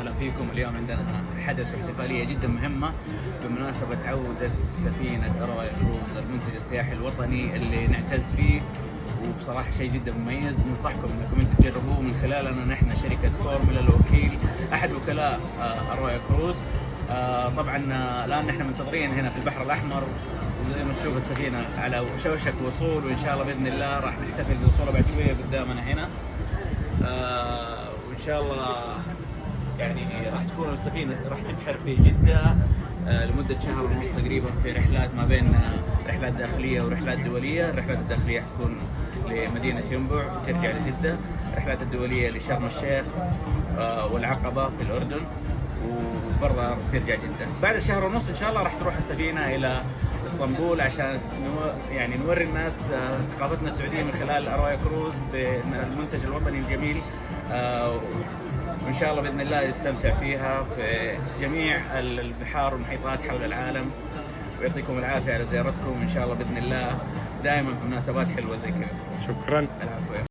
وسهلا فيكم. اليوم عندنا حدث واحتفالية جدا مهمة بمناسبة عودة سفينة أراوايا كروز، المنتج السياحي الوطني اللي نعتز فيه، وبصراحة شيء جدا مميز. ننصحكم انكم انتم تجربوه من خلالنا نحن شركة فورمولا الوكيل احد وكلاء أراوايا كروز. طبعا الان نحن منتظرين هنا في البحر الاحمر، وزي ما تشوف السفينة على شوشك وصول، وان شاء الله باذن الله راح نحتفل بوصولها بعد شوية قدامنا هنا. وان شاء الله يعني راح تكون السفينة راح تبحر في جدة لمدة شهر ونص تقريبا، في رحلات ما بين رحلات داخلية ورحلات دولية. الرحلات الداخلية حتكون لمدينة ينبع وترجع لجدة، الرحلات الدولية لشرم الشيخ والعقبة في الأردن، وبرضه ترجع جدة. بعد الشهر ونص إن شاء الله راح تروح السفينة إلى اسطنبول عشان يعني نوري الناس ثقافتنا السعودية من خلال أراوايا كروز بالمنتج الوطني الجميل. وإن شاء الله بإذن الله يستمتع فيها في جميع البحار والمحيطات حول العالم، ويعطيكم العافية على زيارتكم. إن شاء الله بإذن الله دائما في مناسبات حلوة زي كذا. شكرا. العفو.